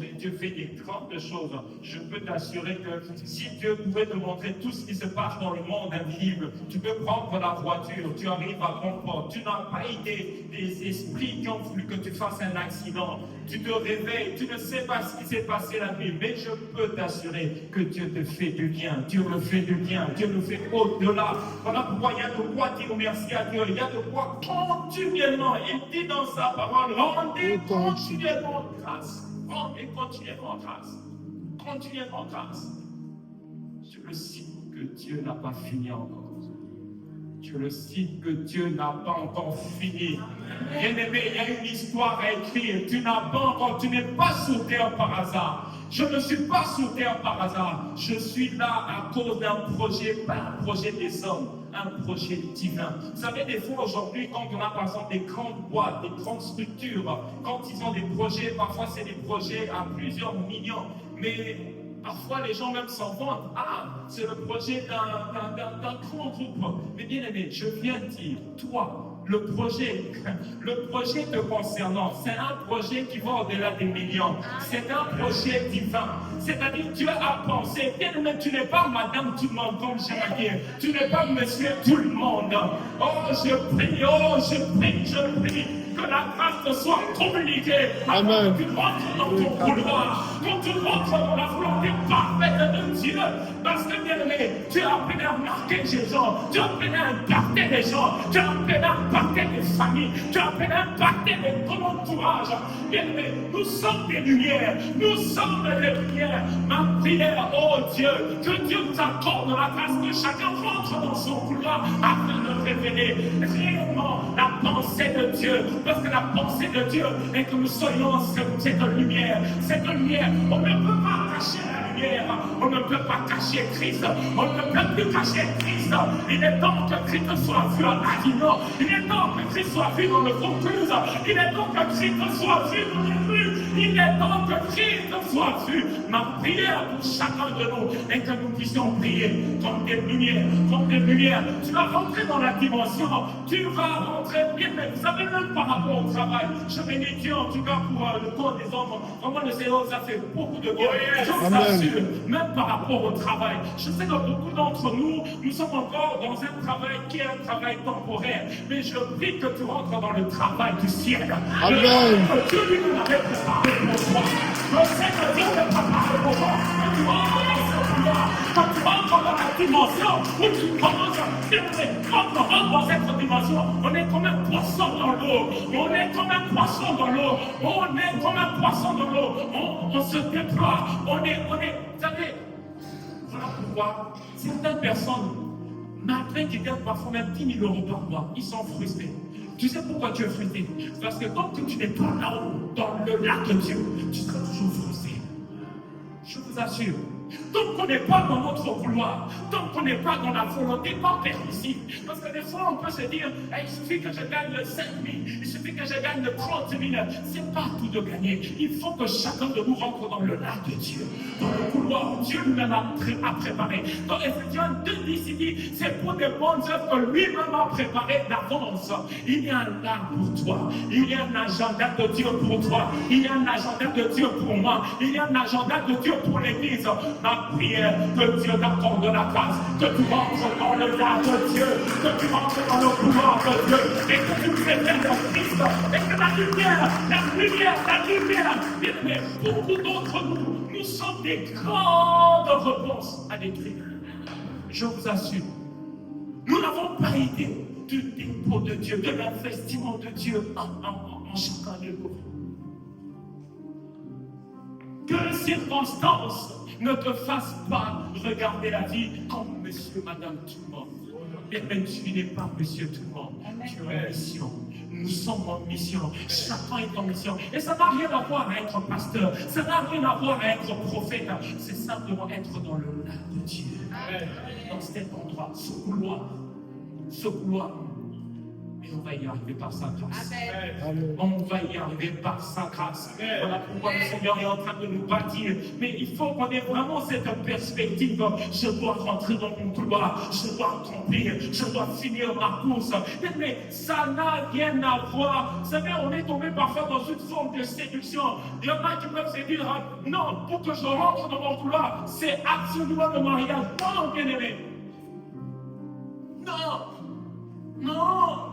Et Dieu fait des grandes choses. Je peux t'assurer que si Dieu pouvait te montrer tout ce qui se passe dans le monde invisible, tu peux prendre la voiture, tu arrives à Concorde, tu n'as pas été des esprits qui ont voulu que tu fasses un accident. Tu te réveilles, tu ne sais pas ce qui s'est passé la nuit, mais je peux t'assurer que Dieu te fait du bien. Dieu me fait du bien, Dieu nous fait au-delà. Voilà pourquoi il y a de quoi dire merci à Dieu. Il y a de quoi continuellement. Il dit dans sa parole, rendez continuellement grâce. Et continuellement grâce. Continuellement grâce. Je le cite que Dieu n'a pas fini encore. Je le cite que Dieu n'a pas encore fini. Bien-aimé, il y a une histoire à écrire. Tu n'as pas encore, tu n'es pas sur terre par hasard. Je ne suis pas sur terre par hasard. Je suis là à cause d'un projet, pas un projet des hommes, un projet divin. Vous savez, des fois aujourd'hui, quand on a par exemple des grandes boîtes, des grandes structures, quand ils ont des projets, parfois c'est des projets à plusieurs millions, mais parfois les gens même s'en vantent. Ah, c'est le projet d'un grand groupe. Mais bien aimé, je viens dire, toi, le projet te concernant, c'est un projet qui va au-delà des millions. C'est un projet divin. C'est-à-dire, Dieu a pensé, bien aimé, tu n'es pas madame tout le monde comme j'aime dire. Tu n'es pas monsieur tout le monde. Oh, je prie, je prie. Que la grâce te soit communiquée. Amen. Que tu rentres dans ton couloir. Que tu rentres dans la volonté parfaite de Dieu. Parce que, bien aimé, tu as appelé à marquer les gens. Tu as appelé à impacter les gens. Tu as appelé à impacter les familles. Tu as appelé à impacter ton entourage. Bien aimé, nous sommes des lumières. Nous sommes des lumières. Ma prière, oh Dieu, que Dieu nous accorde la grâce que chacun rentre dans son couloir afin de révéler réellement la pensée de Dieu. Parce que la pensée de Dieu est que nous soyons cette lumière. Cette lumière, on ne peut pas cacher la lumière. On ne peut pas cacher Christ. On ne peut plus cacher Christ. Il est temps que Christ soit vu à Avignon. Il est temps que Christ soit vu dans le Vaucluse. Il est temps que Christ soit vu dans les rues. Il est temps que Christ soit vu. Ma prière pour chacun de nous est que nous puissions prier comme des lumières. Comme des lumières. Tu vas rentrer dans la dimension. Tu vas rentrer bien. Mais vous savez, même par rapport au travail, je bénis Dieu en tout cas pour le corps des hommes. Vraiment, le Seigneur a fait beaucoup de bien. Je vous assure, même par rapport au travail. Je sais que beaucoup d'entre nous, nous sommes encore dans un travail qui est un travail temporaire. Mais je prie que tu rentres dans le travail du ciel. Amen. Que Dieu lui avait préparé pour toi. Je sais que Dieu t'a préparé pour toi. Que tu rentres dans ce pouvoir. Que tu rentres dans la dimension où tu commences à quand on rentre dans cette dimension, on est comme un poisson dans l'eau. On est comme un poisson dans l'eau. On est comme un poisson dans l'eau. On se déploie. On est, vous savez, voilà pourquoi certaines personnes, malgré qu'ils gagnent parfois même 10 000 euros par mois, ils sont frustrés. Tu sais pourquoi tu es frustré? Parce que tant que tu n'es pas là-haut, dans le lac de Dieu, tu seras toujours frustré. Je vous assure. Tant qu'on n'est pas dans notre couloir, tant qu'on n'est pas dans la volonté pas permissive, parce que des fois on peut se dire, il suffit que je gagne 5 000, il suffit que je gagne 30 000, c'est pas tout de gagner. Il faut que chacun de nous rentre dans le lac de Dieu, dans le couloir où Dieu nous a préparé. Dans Éphésiens 2, il dit, c'est pour des bonnes œuvres que lui-même a préparées d'avance. Il y a un lac pour toi, il y a un agenda de Dieu pour toi, il y a un agenda de Dieu pour moi, il y a un agenda de Dieu pour l'Église. Ma prière, que Dieu t'accorde la grâce, que tu rentres dans le lac de Dieu, que tu rentres dans le couloir de Dieu, et que tu préfères ton Christ, et que la lumière, mais beaucoup d'entre nous, nous sommes des grandes réponses à l'écrit. Je vous assure, nous n'avons pas idée du dépôt de Dieu, de l'investissement de Dieu en chacun de nous. Que les circonstances ne te fassent pas regarder la vie comme monsieur, madame, tout le monde. Et même tu n'es pas monsieur tout le monde. Tu es en mission. Nous sommes en mission. Chacun est en mission. Et ça n'a rien à voir à être pasteur. Ça n'a rien à voir à être prophète. C'est simplement être dans le lac de Dieu. Dans cet endroit, ce couloir. Mais on va y arriver par sa grâce. Amen. On va y arriver par sa grâce. Voilà pourquoi le Seigneur est en train de nous bâtir. Mais il faut qu'on ait vraiment cette perspective. Je dois rentrer dans mon couloir. Je dois accomplir. Je dois finir ma course. Mais ça n'a rien à voir. Vous savez, on est tombé parfois dans une forme de séduction. Il y en a qui peuvent se dire, non, pour que je rentre dans mon couloir, c'est absolument le mariage. Non, bien-aimé. Non. Non.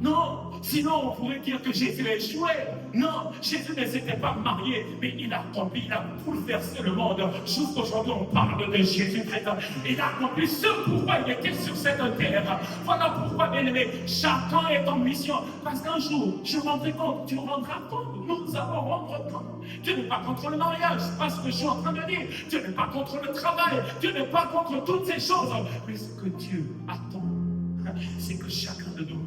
Non, sinon on pourrait dire que Jésus a échoué. Non, Jésus ne s'était pas marié, mais il a accompli, il a bouleversé le monde. Jusqu'aujourd'hui, on parle de Jésus-Christ. Il a accompli ce pourquoi il était sur cette terre. Voilà pourquoi, bien aimé, chacun est en mission. Parce qu'un jour, je rendrai compte, tu rendras compte, nous allons rendre compte. Dieu n'est pas contre le mariage, c'est pas ce que je suis en train de dire. Dieu n'est pas contre le travail, Dieu n'est pas contre toutes ces choses. Mais ce que Dieu attend, c'est que chacun de nous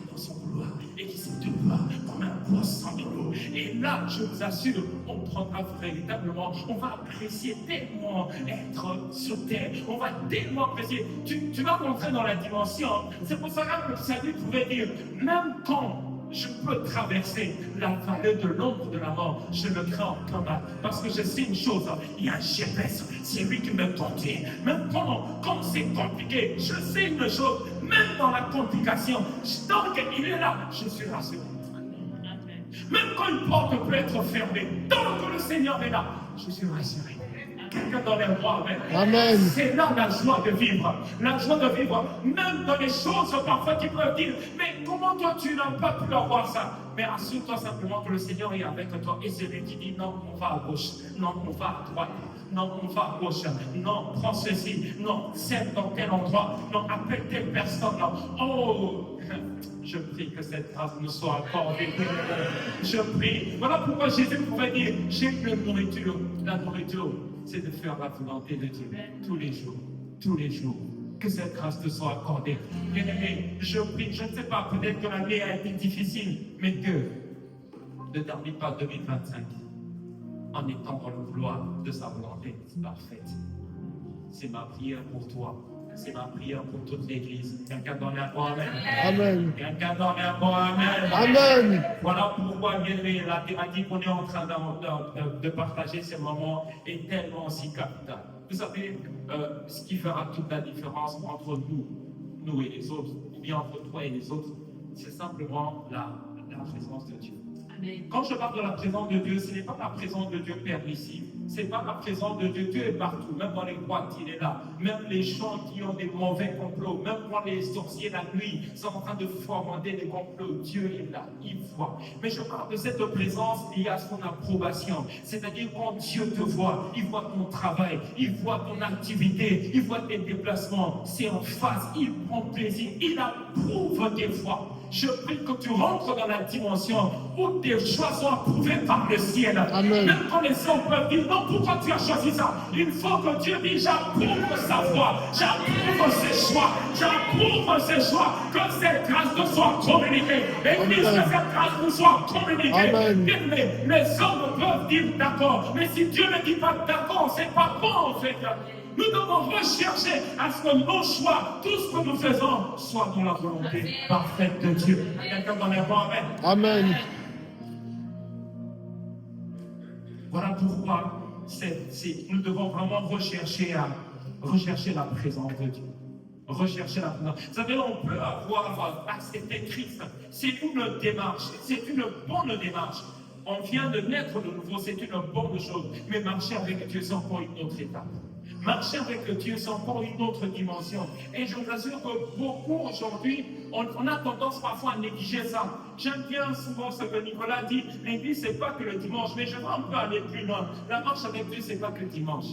dans son couloir et qui se déploie comme un poisson de l'eau. Et là, je vous assure, on prendra véritablement, on va apprécier tellement être sur terre, on va tellement apprécier. Tu vas rentrer dans la dimension. C'est pour ça que le salut pouvait dire, même quand je peux traverser la vallée de l'ombre de la mort, je le crains comme mal. Parce que je sais une chose, il y a un GPS, c'est lui qui me conduit. Même quand c'est compliqué, je sais une chose, même dans la complication, tant qu'il est là, je suis rassuré. Même quand une porte peut être fermée, tant que le Seigneur est là, je suis rassuré. Quelqu'un dans les rois, Amen. C'est là la joie de vivre. La joie de vivre, même dans les choses parfois qui peuvent dire, mais comment toi tu n'as pas pu avoir ça? Mais assure-toi simplement que le Seigneur est avec toi. Et c'est lui qui dit, non, on va à gauche. Non, on va à droite. Non, on va à gauche. Non, prends ceci. Non, c'est dans tel endroit. Non, appelle telle personne. Oh, je prie que cette grâce nous soit accordée. Je prie. Voilà pourquoi Jésus pouvait dire, j'ai une nourriture. La nourriture, c'est de faire la volonté de Dieu tous les jours. Tous les jours. Que cette grâce te soit accordée. Bien-aimé, je prie, je ne sais pas, peut-être que l'année a été difficile, mais que ne termine pas 2025 en étant dans le vouloir de sa volonté parfaite. C'est ma prière pour toi. C'est ma prière pour toute l'Église. Quelqu'un donne un bon amen. Amen. Quelqu'un donne un bon amen. Amen. Voilà pourquoi, bien aimé, la thématique qu'on est en train de partager ce moment est tellement aussi capitale. Vous savez, ce qui fera toute la différence entre nous et les autres, ou bien entre toi et les autres, c'est simplement la présence de Dieu. Amen. Quand je parle de la présence de Dieu, ce n'est pas la présence de Dieu permissive. Ce n'est pas la présence de Dieu. Dieu est partout, même dans les grottes, il est là. Même les gens qui ont des mauvais complots, même quand les sorciers la nuit sont en train de fomenter des complots, Dieu est là, il voit. Mais je parle de cette présence liée à son approbation. C'est-à-dire quand Dieu te voit, il voit ton travail, il voit ton activité, il voit tes déplacements. C'est en face, il prend plaisir, il approuve tes voies. Je prie que tu rentres dans la dimension où tes choix sont approuvés par le ciel. Amen. Même quand les hommes peuvent dire, non, pourquoi tu as choisi ça? Il faut que Dieu dise, j'approuve sa voix, j'approuve ses choix, j'approuve ses choix, que cette grâce nous soit communiquée. Et que cette grâce nous soit communiquée. Amen. Les hommes peuvent dire d'accord, mais si Dieu ne dit pas d'accord, c'est pas bon en fait. Nous devons rechercher à ce que nos choix, tout ce que nous faisons, soit dans la volonté parfaite de Dieu. Quelqu'un dans les voix, amen. Amen. Voilà pourquoi nous devons vraiment rechercher la présence de Dieu. Rechercher la présence. Vous savez, on peut avoir accepté Christ. C'est une démarche, c'est une bonne démarche. On vient de naître de nouveau, c'est une bonne chose. Mais marcher avec Dieu, c'est encore une autre étape. Marcher avec Dieu, c'est encore une autre dimension. Et je vous assure que beaucoup aujourd'hui, on a tendance parfois à négliger ça. J'aime bien souvent ce que Nicolas dit, l'église, c'est pas que le dimanche, mais je vais un peu aller plus loin. La marche avec Dieu, c'est pas que le dimanche.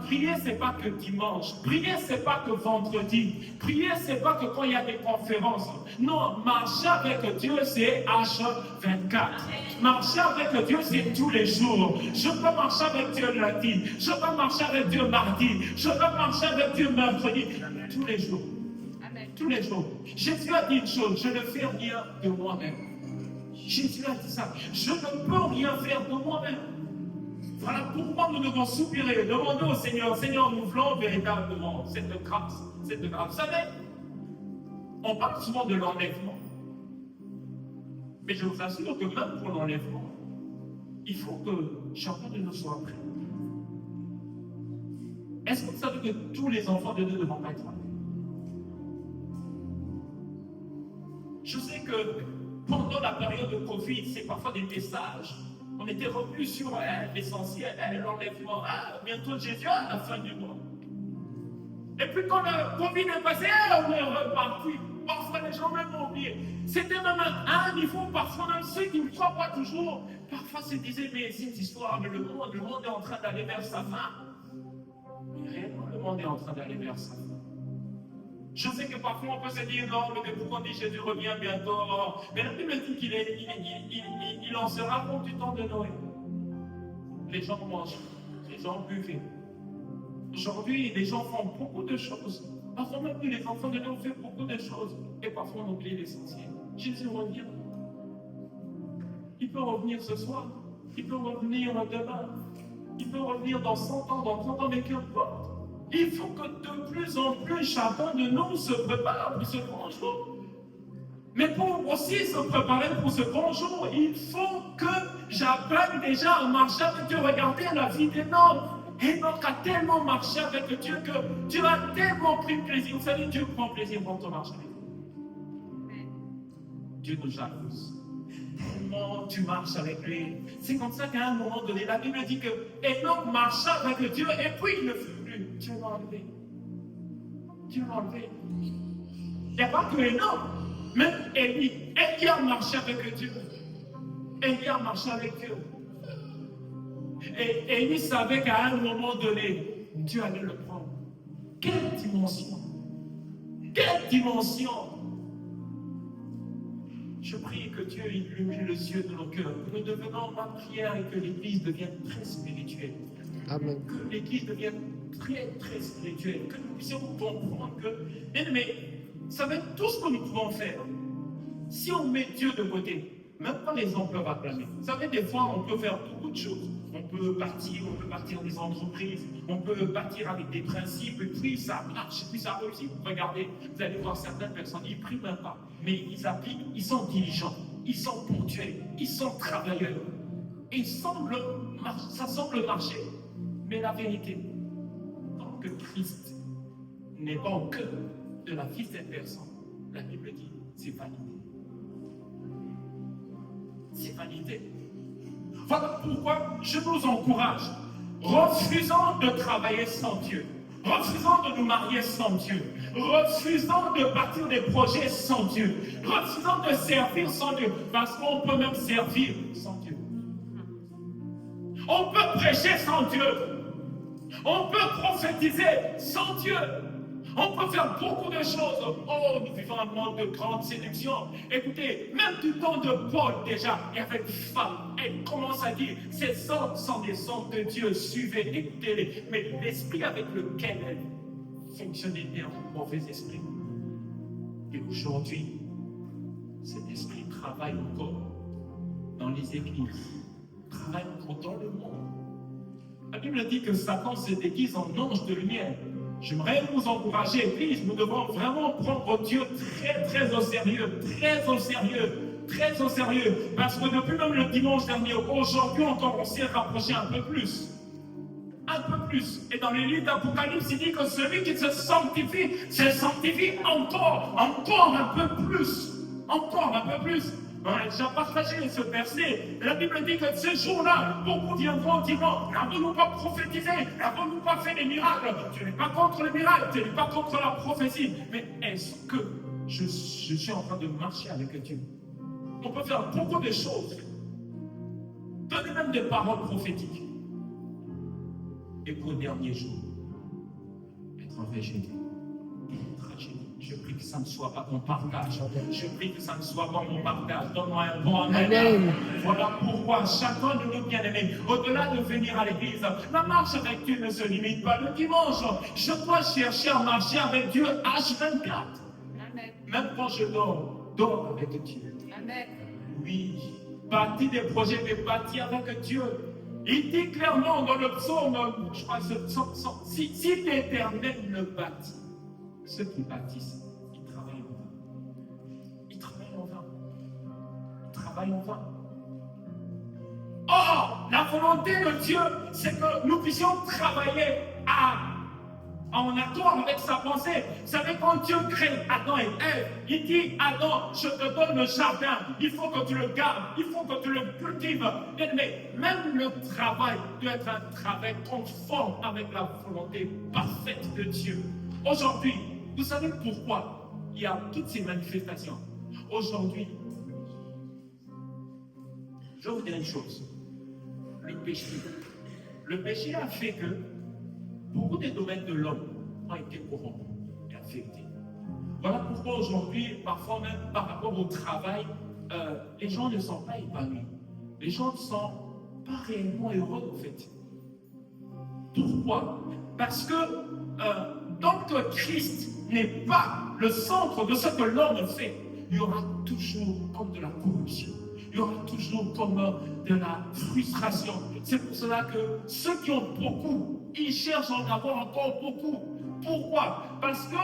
Prier, c'est pas que dimanche. Prier, c'est pas que vendredi. Prier, c'est pas que quand il y a des conférences. Non, marcher avec Dieu, c'est H24. Marcher avec Dieu, c'est tous les jours. Je peux marcher avec Dieu lundi. Je peux marcher avec Dieu mardi. Je peux marcher avec Dieu mercredi. Tous les jours. Amen. Tous les jours. Jésus a dit une chose, je ne fais rien de moi-même. Jésus a dit ça. Je ne peux rien faire de moi-même. Voilà pourquoi nous devons soupirer, demander au Seigneur, Seigneur, nous voulons véritablement cette grâce, cette grâce. Vous savez, On parle souvent de l'enlèvement. Mais je vous assure que même pour l'enlèvement, il faut que chacun de nous soit prêt. Est-ce que vous savez que tous les enfants de Dieu ne vont pas être enlevés? Je sais que pendant la période de Covid, c'est parfois des messages. On était revenu sur l'essentiel, l'enlèvement. Bientôt Jésus à la fin du mois. Et puis quand le Covid est passé, on est reparti. Parfois les gens même ont oublié. C'était même à un niveau, parfois même ceux qui ne croient pas toujours, parfois se disaient, mais cette histoire, le monde est en train d'aller vers sa fin. Mais réellement, le monde est en train d'aller vers sa fin. Je sais que parfois on peut se dire, non, mais pourquoi on dit Jésus revient bientôt? Mais la Bible dit qu'il en sera compte du temps de Noé. Les gens mangent, les gens buvent. Aujourd'hui, les gens font beaucoup de choses. Parfois même les enfants de Dieu ont fait beaucoup de choses. Et parfois on oublie l'essentiel. Jésus revient. Il peut revenir ce soir. Il peut revenir demain. Il peut revenir dans 100 ans, dans 30 ans, mais qu'importe. Il faut que de plus en plus chacun de nous se prépare pour ce grand jour. Mais pour aussi se préparer pour ce grand jour, il faut que j'apprenne déjà à marcher avec Dieu. Regardez la vie d'Enoch. Enoch a tellement marché avec Dieu que Dieu a tellement pris plaisir. Vous savez, Dieu prend plaisir quand on marche avec lui. Dieu nous jalouse. Tellement tu marches avec lui. C'est comme ça qu'à un moment donné, la Bible dit que Enoch marcha avec Dieu et puis il ne fut plus. Dieu l'a enlevé. Dieu l'a enlevé. Il n'y a pas que Enoch. Même Élie a marché avec Dieu. Élie a marché avec Dieu. Et Élie savait qu'à un moment donné, Dieu allait le prendre. Quelle dimension! Quelle dimension! Je prie que Dieu illumine les yeux de nos cœurs, que nous devenons ma prière et que l'Église devienne très spirituelle. Amen. Que l'Église devienne très, très spirituelle. Que nous puissions comprendre que, mais ça va être tout ce que nous pouvons faire. Si on met Dieu de côté, même quand les gens peuvent acclamer. Vous savez, des fois, on peut faire beaucoup de choses. On peut partir des entreprises, on peut partir avec des principes, et puis ça marche, et puis ça réussit. Regardez, vous allez voir certaines personnes, ils ne prient même pas, mais ils appliquent, ils sont diligents, ils sont ponctuels, ils sont travailleurs. Et ça semble marcher. Mais la vérité, tant que Christ n'est pas au cœur de la vie de cette personne, la Bible dit, c'est vanité. C'est vanité. Voilà pourquoi je vous encourage. Refusons de travailler sans Dieu. Refusons de nous marier sans Dieu. Refusons de partir des projets sans Dieu. Refusons de servir sans Dieu. Parce qu'on peut même servir sans Dieu. On peut prêcher sans Dieu. On peut prophétiser sans Dieu. On peut faire beaucoup de choses. Oh, nous vivons un monde de grande séduction. Écoutez, même du temps de Paul déjà, il y avait une femme. Elle commence à dire, ces hommes sont des hommes de Dieu, suivez, écoutez-les. Mais l'esprit avec lequel elle fonctionnait était un mauvais esprit. Et aujourd'hui, cet esprit travaille encore dans les églises, travaille encore dans le monde. La Bible dit que Satan se déguise en ange de lumière. J'aimerais vous encourager, Église, nous devons vraiment prendre Dieu très, très au sérieux, très au sérieux, très au sérieux. Parce que depuis même le dimanche dernier, aujourd'hui encore, on s'est rapproché un peu plus. Un peu plus. Et dans les livres d'Apocalypse, il dit que celui qui se sanctifie encore un peu plus. Encore un peu plus. J'ai partagé ce verset. La Bible dit que ce jour-là, beaucoup viendront en disant, n'avons-nous pas prophétisé? N'avons-nous pas fait des miracles? Tu n'es pas contre les miracles, tu n'es pas contre la prophétie. Mais est-ce que je suis en train de marcher avec Dieu? On peut faire beaucoup de choses. Donner même des paroles prophétiques. Et pour le dernier jour, être un végétal. Je prie que ça ne soit pas mon partage. Je prie que ça ne soit pas mon partage. Donne-moi un bon amen. Voilà pourquoi chacun de nous bien-aimés, au-delà de venir à l'église, la marche avec Dieu ne se limite pas. Le dimanche, je dois chercher à marcher avec Dieu H24. Amen. Même quand je dors avec Dieu. Amen. Oui, bâtis des projets, mais bâtis avec Dieu. Il dit clairement dans le psaume, je crois, si l'Éternel ne bâtit, ceux qui bâtissent, ils travaillent. travail en vain. Or, la volonté de Dieu, c'est que nous puissions travailler en accord avec sa pensée. Vous savez, quand Dieu crée Adam et Ève, il dit, Adam, je te donne le jardin, il faut que tu le gardes, il faut que tu le cultives. Mais même le travail doit être un travail conforme avec la volonté parfaite de Dieu. Aujourd'hui, vous savez pourquoi il y a toutes ces manifestations. Aujourd'hui, je vais vous dire une chose. Le péché a fait que beaucoup des domaines de l'homme ont été corrompus et affectés. Voilà pourquoi aujourd'hui, parfois même par rapport au travail, les gens ne sont pas épanouis. Les gens ne sont pas réellement heureux en fait. Pourquoi? Parce que tant que Christ n'est pas le centre de ce que l'homme fait, il y aura toujours comme de la corruption. Il y aura toujours comme de la frustration. C'est pour cela que ceux qui ont beaucoup, ils cherchent à en avoir encore beaucoup. Pourquoi? Parce que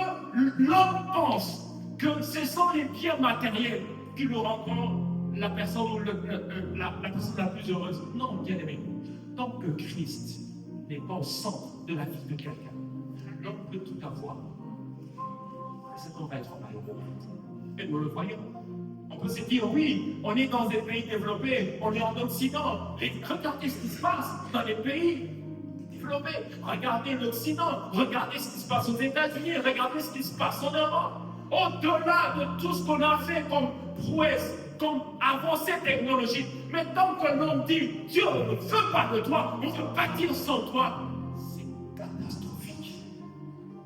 l'homme pense que ce sont les biens matériels qui le rendront la personne, la personne la plus heureuse. Non, bien aimé. Tant que Christ n'est pas au centre de la vie de quelqu'un, l'homme peut tout avoir. Et c'est qu'on va être malheureux. Et nous le voyons. On peut se dire, oui, on est dans des pays développés, on est en Occident. Et regardez ce qui se passe dans les pays développés. Regardez l'Occident, regardez ce qui se passe aux États-Unis, regardez ce qui se passe en Europe. Au-delà de tout ce qu'on a fait comme prouesse, comme avancée technologique, mais tant que l'homme dit, Dieu ne veut pas de toi, on veut bâtir sans toi, c'est catastrophique.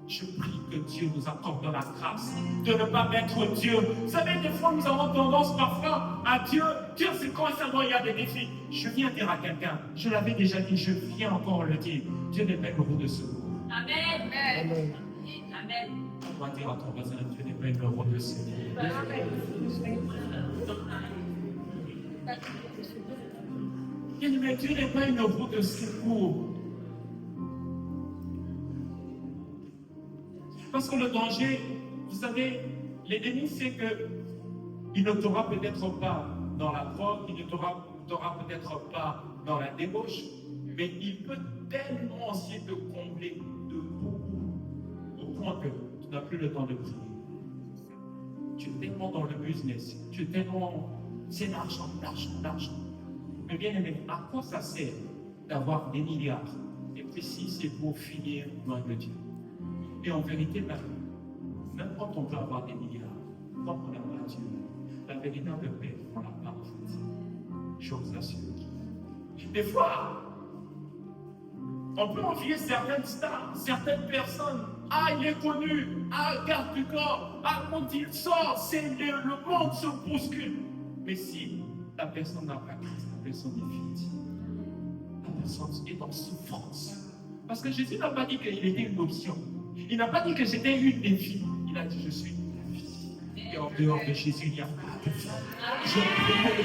Je prie que Dieu nous accorde la grâce de ne pas mettre Dieu. Vous savez, des fois, nous avons tendance parfois à Dieu c'est constamment il y a des défis. Je viens dire à quelqu'un, je l'avais déjà dit, je viens encore le dire, Dieu n'est pas une roue de secours. Amen. Amen. Amen. On va dire à ton voisin, Dieu n'est pas une roue de secours. Mais Dieu n'est pas une roue de secours. Parce que le danger, vous savez, l'ennemi sait qu'il ne t'aura peut-être pas dans la drogue, il ne t'aura peut-être pas dans la débauche, mais il peut tellement essayer de combler de beaucoup, au point que tu n'as plus le temps de prier. Tu es tellement dans le business, tu es tellement... C'est l'argent. Mais bien aimé, à quoi ça sert d'avoir des milliards? Et puis si c'est pour finir loin de Dieu. Et en vérité, même quand on peut avoir des milliards, quand on n'a pas Dieu, la véritable paix, on l'a pas en fait. Je vous assure. Des fois, on peut envier certaines stars, certaines personnes. Ah, il est connu. Ah, garde du corps. Ah, quand il sort, le monde se bouscule. Mais si la personne n'a pas Christ, la personne est victime. La personne est en souffrance. Parce que Jésus n'a pas dit qu'il était une option. Il n'a pas dit que j'étais une des filles. Il a dit je suis la fille. Et en dehors de Jésus, il n'y a pas de fille. Je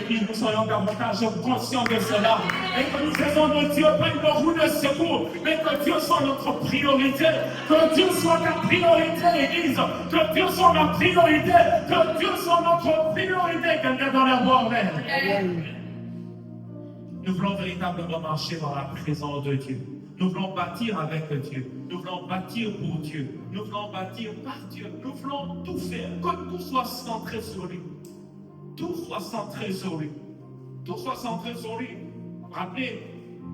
prie que nous soyons davantage conscients de cela. Et que nous faisons de Dieu pas une roue de secours, mais que Dieu soit notre priorité. Que Dieu soit la priorité, l'Église. Que Dieu soit la priorité. Que Dieu soit notre priorité. Quelqu'un dans la voie même. Nous voulons véritablement marcher dans la présence de Dieu. Nous voulons bâtir avec Dieu. Nous voulons bâtir pour Dieu. Nous voulons bâtir par Dieu. Nous voulons tout faire. Que tout soit centré sur lui. Tout soit centré sur lui. Tout soit centré sur lui. Rappelez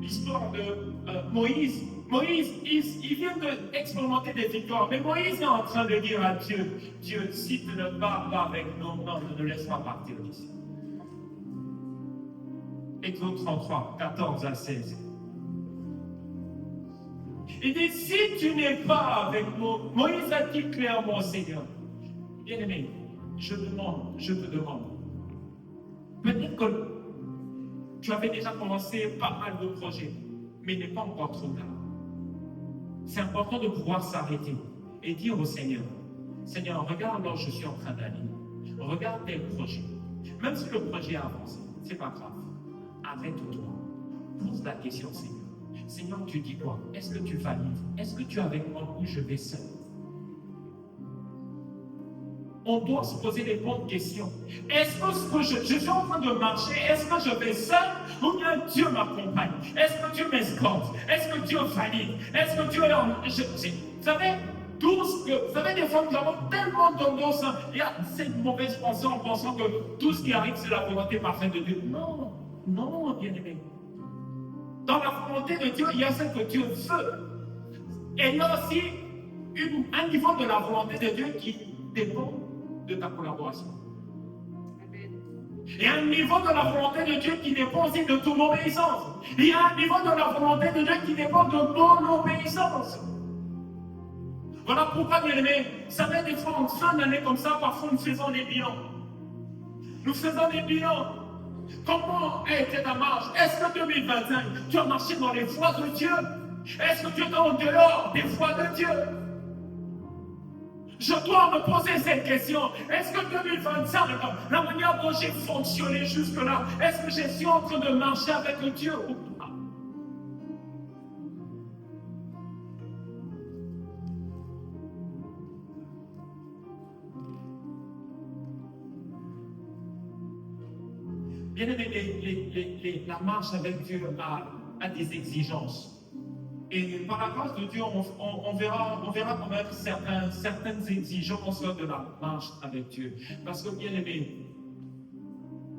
l'histoire de Moïse. Moïse, il vient d'expérimenter des victoires. Mais Moïse est en train de dire à Dieu, Dieu, si tu ne pars pas avec nous, non, ne nous laisse pas partir d'ici. Exode 33, 14 à 16. Il dit, si tu n'es pas avec nous, Moïse a dit clairement au Seigneur, bien-aimé, je te demande, peut-être que tu avais déjà commencé pas mal de projets, mais il n'est pas encore trop tard. C'est important de pouvoir s'arrêter et dire au Seigneur, Seigneur, regarde là où je suis en train d'aller, regarde tel projet. Même si le projet a avancé, c'est pas grave. Arrête-toi, pose la question, Seigneur. Seigneur, tu dis quoi? Est-ce que tu valides? Est-ce que tu es avec moi ou je vais seul? on doit se poser les bonnes questions. Est-ce que ce que je suis en train de marcher, est-ce que je vais seul ou bien Dieu m'accompagne? Est-ce que Dieu m'escorte? Est-ce que Dieu valide? Est-ce que Dieu est en... Vous savez, vous savez, des fois, nous avons tellement tendance, il y a cette mauvaise pensée en pensant que tout ce qui arrive, c'est la volonté parfaite de Dieu. Non, non, bien-aimé. Dans la volonté de Dieu, il y a ce que Dieu veut. Et il y a aussi un niveau de la volonté de Dieu qui dépend de ta collaboration. Il y a un niveau de la volonté de Dieu qui dépend aussi de ton obéissance. Il y a un niveau de la volonté de Dieu qui dépend de ton obéissance. Voilà pourquoi, bien aimé, ça fait des fois en fin d'année comme ça, parfois nous faisons des bilans. Nous faisons des bilans. Comment a été ta marche? Est-ce que 2025, tu as marché dans les voies de Dieu? Est-ce que tu es en dehors des voies de Dieu? Je dois me poser cette question. Est-ce que 2025, la manière dont j'ai fonctionné jusque-là, est-ce que je suis en train de marcher avec Dieu ou pas? Bien aimé, la marche avec Dieu a des exigences. Et par la grâce de Dieu, on verra quand même certaines exigences de la marche avec Dieu. Parce que, bien aimé,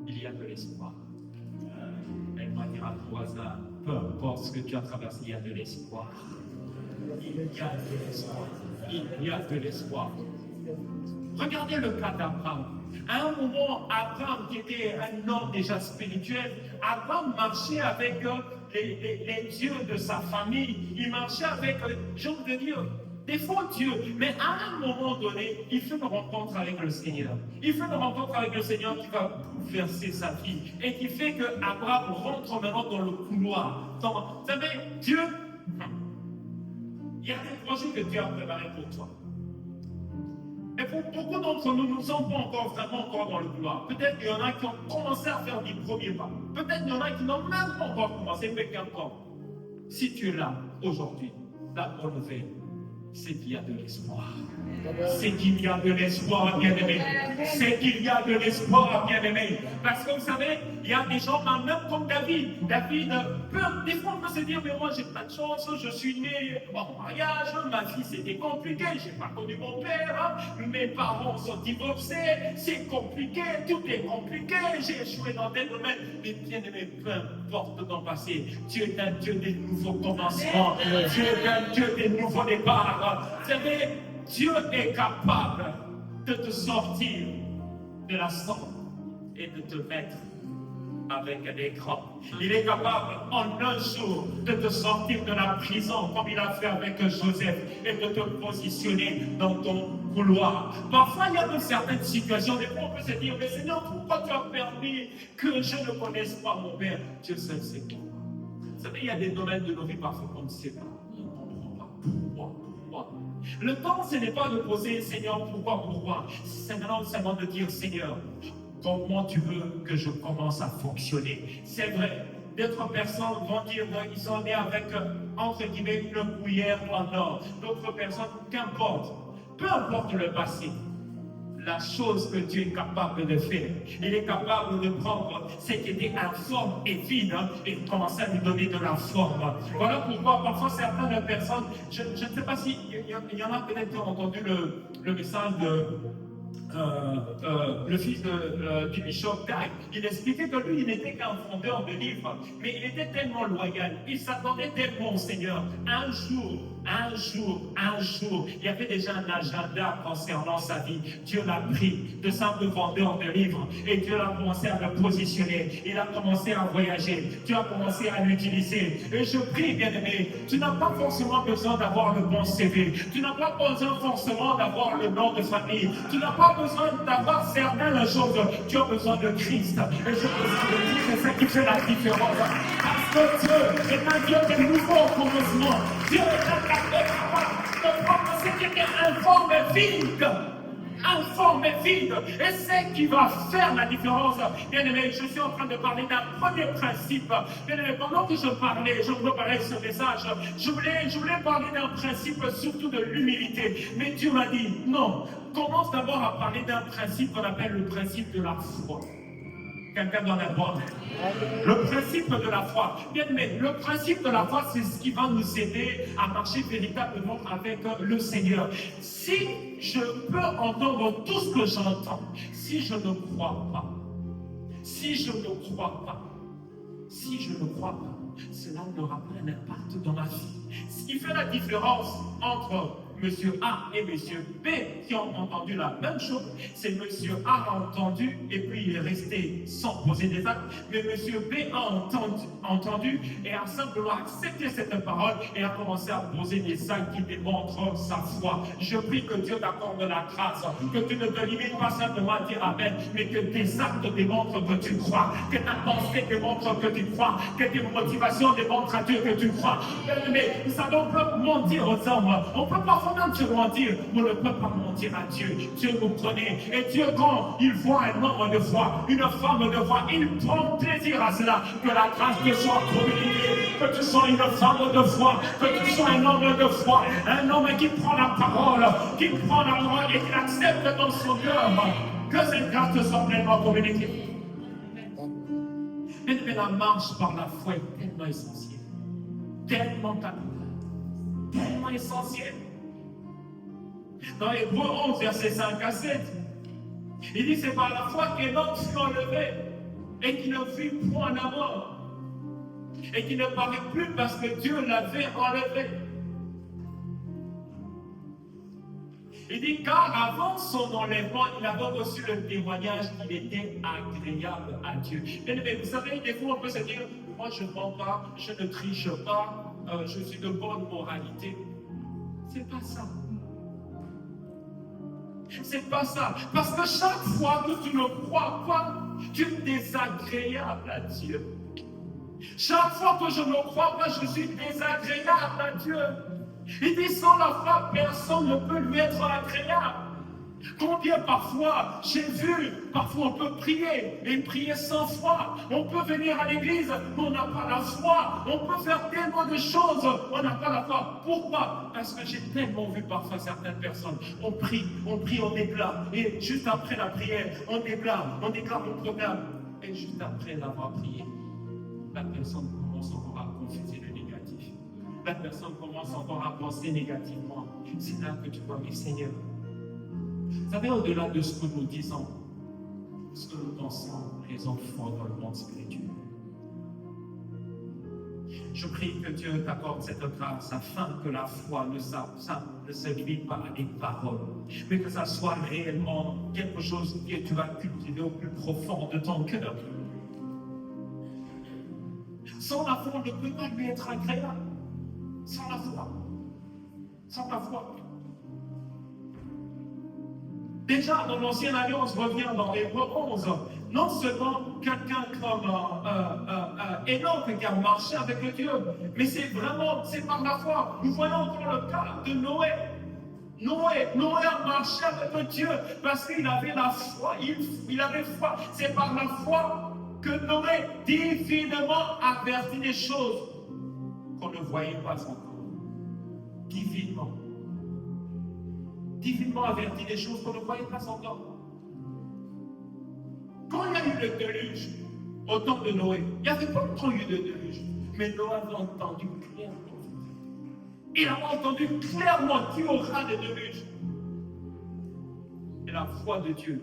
il y a de l'espoir. Elle m'a dit à ton voisin, peu importe ce que tu as traversé, il y a de l'espoir. Il y a de l'espoir. Il y a de l'espoir. Regardez le cas d'Abraham. À un moment, Abraham, qui était un homme déjà spirituel, Abraham marchait avec les dieux de sa famille. Il marchait avec, j'ai envie de dire, des faux dieux. Mais à un moment donné, il fait une rencontre avec le Seigneur. Il fait une rencontre avec le Seigneur qui va bouleverser sa vie. Et qui fait que Abraham rentre maintenant dans le couloir. Vous savez, Dieu, il y a des projets que Dieu a préparés pour toi. Et pour beaucoup d'entre nous, nous ne sommes pas vraiment dans le couloir. Peut-être qu'il y en a qui ont commencé à faire des premiers pas. Peut-être qu'il y en a qui n'ont même pas encore commencé, mais qu'importe. Si tu es là aujourd'hui, la bonne nouvelle, c'est qu'il y a de l'espoir. C'est qu'il y a de l'espoir, bien-aimé. C'est qu'il y a de l'espoir, bien-aimé. Parce que vous savez, il y a des gens, même comme David. David, des fois on peut se dire, mais moi j'ai pas de chance, je suis né hors mariage, ma vie c'était compliqué, j'ai pas connu mon père, mes parents sont divorcés, c'est compliqué, tout est compliqué, j'ai échoué dans des domaines. Mais bien-aimé, peu importe ton passé, Dieu est un Dieu des nouveaux commencements, Dieu est un Dieu des nouveaux départs. Vous savez, Dieu est capable de te sortir de la sorte et de te mettre avec des grands. Il est capable en un jour de te sortir de la prison comme il a fait avec Joseph et de te positionner dans ton couloir. Parfois il y a de certaines situations, des fois on peut se dire, mais Seigneur, pourquoi tu as permis que je ne connaisse pas mon Père? Dieu seul sait tout. Vous savez, il y a des domaines de nos vies parfois qu'on ne sait pas. On ne comprend pas. Pourquoi? Le temps, ce n'est pas de poser, Seigneur, pourquoi? C'est maintenant seulement de dire, Seigneur, comment tu veux que je commence à fonctionner? C'est vrai, d'autres personnes vont dire qu'ils sont nés avec, entre guillemets, une cuillère en or. D'autres personnes, qu'importe, peu importe le passé. La chose que Dieu est capable de faire, il est capable de prendre ce qui était informe et vide et de commencer à lui donner de la forme. Voilà pourquoi parfois certaines personnes, je ne sais pas s'il y en a peut-être qui ont entendu le message de le fils du bishop Guy. Il expliquait que lui, il n'était qu'un fondeur de livres, mais il était tellement loyal, il s'attendait tellement au Seigneur. Un jour, il y avait déjà un agenda concernant sa vie. Dieu l'a pris de simple vendeur de livres et Dieu a commencé à le positionner. Il a commencé à voyager. Dieu a commencé à l'utiliser. Et je prie, bien-aimé, tu n'as pas forcément besoin d'avoir le bon CV. Tu n'as pas besoin forcément d'avoir le nom de famille. Tu n'as pas besoin d'avoir certaines choses. Tu as besoin de Christ. Et je besoin de Christ, c'est ça qui fait la différence. Parce que Dieu est un Dieu de nouveaux commencements. Dieu est capable de prendre ce qui était informe et vide informe et vide. Et c'est qui va faire la différence. Bien aimé, je suis en train de parler d'un premier principe. Bien aimé, pendant que je parlais, je préparais ce message, je voulais parler d'un principe surtout de l'humilité. Mais Dieu m'a dit, non, commence d'abord à parler d'un principe qu'on appelle le principe de la foi. Quelqu'un dans la boîte. Le principe de la foi. Bien aimé, le principe de la foi, c'est ce qui va nous aider à marcher véritablement avec le Seigneur. Si je peux entendre tout ce que j'entends, si je ne crois pas, si je ne crois pas, cela n'aura pas un impact dans ma vie. Ce qui fait la différence entre Monsieur A et Monsieur B qui ont entendu la même chose, c'est Monsieur A a entendu et puis il est resté sans poser des actes, mais Monsieur B a entendu et a simplement accepté cette parole et a commencé à poser des actes qui démontrent sa foi. Je prie que Dieu t'accorde la grâce, que tu ne te limites pas simplement à dire Amen, mais que tes actes démontrent que tu crois, que ta pensée démontre que tu crois, que tes motivations démontrent à Dieu que tu crois. Mais ça ne peut mentir aux hommes, on peut parfois même se mentir, mais on ne peut pas mentir à Dieu. Dieu nous connaît. Et Dieu, quand il voit un homme de foi, une femme de foi, il prend plaisir à cela. Que la grâce te soit communiquée, que tu sois une femme de foi, que tu sois un homme de foi, un homme qui prend la parole, et qui accepte dans son cœur que cette grâce te soit pleinement communiquée. Mais la marche par la foi est tellement essentielle, tellement essentielle. Dans Hébreux 11, versets 5 à 7, il dit c'est par la foi qu'Enoch fut enlevé et qu'il ne fut point à mort et qu'il ne parlait plus parce que Dieu l'avait enlevé. Il dit car avant son enlèvement, il avait reçu le témoignage qu'il était agréable à Dieu. Bien aimé, vous savez, des fois on peut se dire moi je ne mens pas, je ne triche pas, je suis de bonne moralité. C'est pas ça. C'est pas ça. Parce que chaque fois que tu ne crois pas, tu es désagréable à Dieu. Chaque fois que je ne crois pas, je suis désagréable à Dieu. Il dit sans la foi, personne ne peut lui être agréable. Combien parfois, j'ai vu, parfois on peut prier et prier sans foi. On peut venir à l'église, mais on n'a pas la foi. On peut faire tellement de choses, on n'a pas la foi. Pourquoi? Parce que j'ai tellement vu parfois certaines personnes. On prie, on déclare. Et juste après la prière, on déclare, on proclame. Et juste après l'avoir prié, la personne commence encore à confuser le négatif. La personne commence encore à penser négativement. C'est là que tu vois, mais Seigneur, vous savez, au-delà de ce que nous disons, ce que nous pensons, les enfants dans le monde spirituel. Je prie que Dieu t'accorde cette grâce afin que la foi ne se limite pas à des paroles, mais que ça soit réellement quelque chose que tu vas cultiver au plus profond de ton cœur. Sans la foi, on ne peut pas lui être agréable. Sans la foi. Sans la foi. Déjà, dans l'Ancienne Alliance, revient dans Hébreux 11, non seulement quelqu'un comme Enoch qui a marché avec Dieu, mais c'est par la foi. Nous voyons encore le cas de Noé. Noé a marché avec Dieu parce qu'il avait la foi. Il avait foi. C'est par la foi que Noé divinement avertit des choses qu'on ne voyait pas encore. Divinement averti des choses qu'on ne voyait pas encore. Quand il y a eu le déluge, au temps de Noé, il n'y avait pas encore eu de déluge, mais Noé avait entendu clairement. Il a entendu clairement qu'il y aura des déluges. Et la foi de Dieu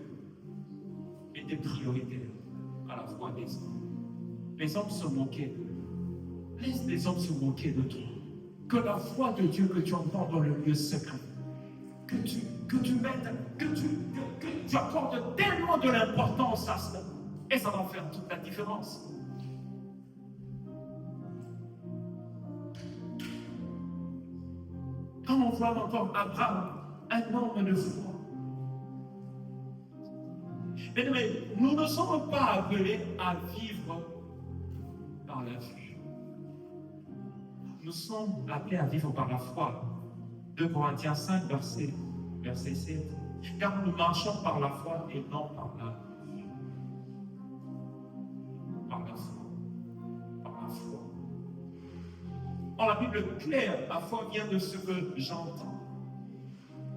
était prioritaire à la foi des hommes. Les hommes se moquaient d'eux. Laisse les hommes se moquer de toi. Que la foi de Dieu que tu entends dans le lieu secret, que tu accordes tellement de l'importance à cela. Et ça va faire toute la différence. Quand on voit encore Abraham, un homme de foi. Mais nous ne sommes pas appelés à vivre par la vue. Nous sommes appelés à vivre par la foi. 2 Corinthiens 5, verset 7. Car nous marchons par la foi et non par la vue. Par la foi. Par la foi. Or, la Bible est claire, la foi vient de ce que j'entends.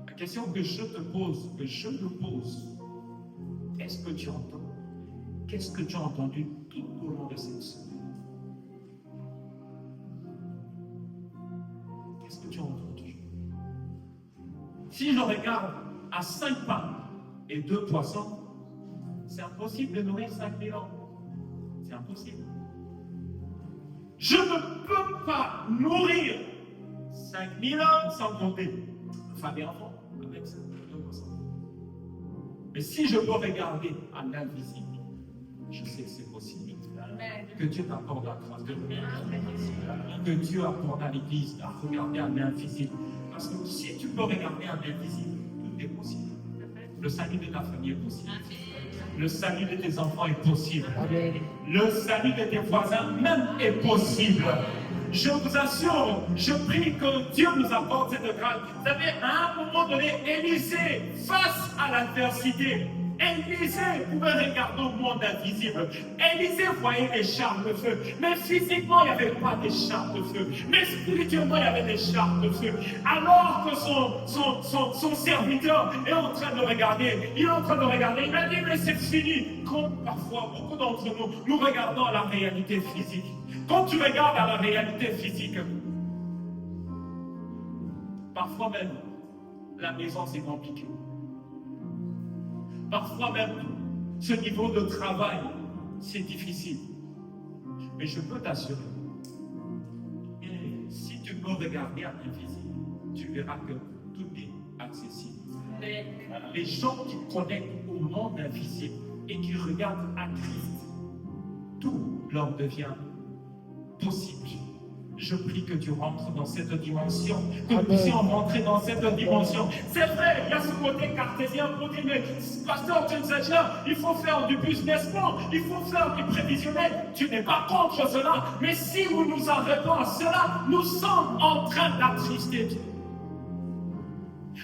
La question que je te pose, que je me pose, qu'est-ce que tu entends? Qu'est-ce que tu as entendu tout au long de cette semaine? Qu'est-ce que tu as entendu? Si je regarde à 5 pains et 2 poissons, c'est impossible de nourrir 5000 ans. C'est impossible. Je ne peux pas nourrir 5000 ans sans compter femmes et enfants avec 5 2 poissons. Mais si je peux regarder à l'invisible, je sais que c'est possible. Que Dieu t'accorde la grâce de que Dieu accorde à l'Église à regarder à l'invisible. Parce que si tu peux regarder à l'invisible, tout est possible. Le salut de ta famille est possible. Le salut de tes enfants est possible. Le salut de tes voisins même est possible. Je vous assure, je prie que Dieu nous apporte cette grâce. Vous savez, à un moment donné, Élisée, face à l'adversité, Élisée pouvait regarder au monde invisible. Élisée voyait des chars de feu. Mais physiquement, il n'y avait pas des chars de feu. Mais spirituellement, il y avait des chars de feu. Alors que son serviteur est en train de regarder, il est en train de regarder, il a dit, mais c'est fini. Comme parfois, beaucoup d'entre nous regardons à la réalité physique. Quand tu regardes à la réalité physique, parfois même, la maison c'est compliqué. Parfois même, ce niveau de travail, c'est difficile. Mais je peux t'assurer, si tu peux regarder à l'invisible, tu verras que tout est accessible. Les gens qui connectent au monde invisible et qui regardent à Christ, tout leur devient possible. Je prie que tu rentres dans cette dimension, que nous puissions rentrer dans cette dimension. C'est vrai, il y a ce côté cartésien pour dire, mais pasteur, tu nous as dit, il faut faire du business plan, il faut faire du prévisionnel. Tu n'es pas contre cela, mais si nous nous arrêtons à cela, nous sommes en train d'attrister Dieu.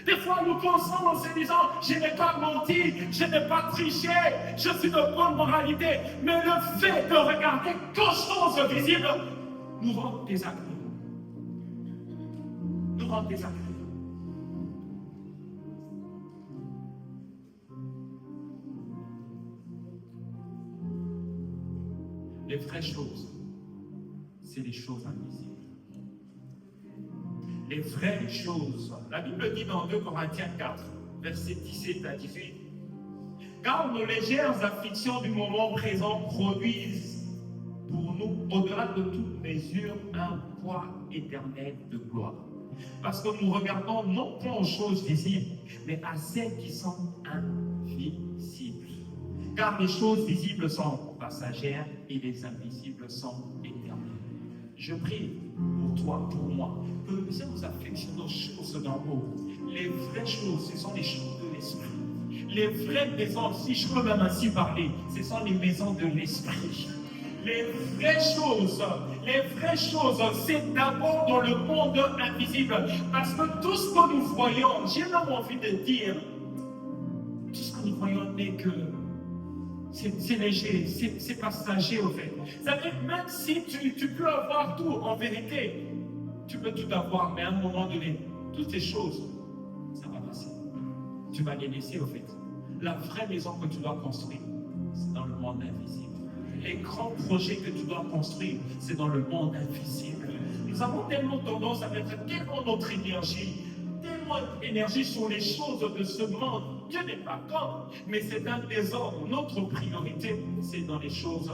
Des fois, nous pensons en se disant, je n'ai pas menti, je n'ai pas triché, je suis de bonne moralité. Mais le fait de regarder quelque chose visible nous rend désagréables. Nous rend désagréables. Les vraies choses, c'est les choses invisibles. Les vraies choses. La Bible dit dans 2 Corinthiens 4, versets 17 à 18, car nos légères afflictions du moment présent produisent pour nous, au-delà de toute mesure, un poids éternel de gloire. Parce que nous regardons non pas aux choses visibles, mais à celles qui sont invisibles. Car les choses visibles sont passagères et les invisibles sont éternelles. Je prie pour toi, pour moi, que nous puissions nous affectionner aux choses d'en haut. Les vraies choses, ce sont les choses de l'esprit. Les vraies maisons, si je peux même ainsi parler, ce sont les maisons de l'esprit. Les vraies choses, c'est d'abord dans le monde invisible. Parce que tout ce que nous voyons, j'ai même envie de dire, tout ce que nous voyons n'est que c'est léger, c'est passager au fait. Vous savez, même si tu peux avoir tout, en vérité, tu peux tout avoir, mais à un moment donné, toutes ces choses, ça va passer. Tu vas les laisser au fait. La vraie maison que tu dois construire, c'est dans le monde invisible. Les grands projets que tu dois construire, c'est dans le monde invisible. Nous avons tellement tendance à mettre tellement notre énergie sur les choses de ce monde. Dieu n'est pas contre, mais c'est un désordre. Notre priorité, c'est dans les choses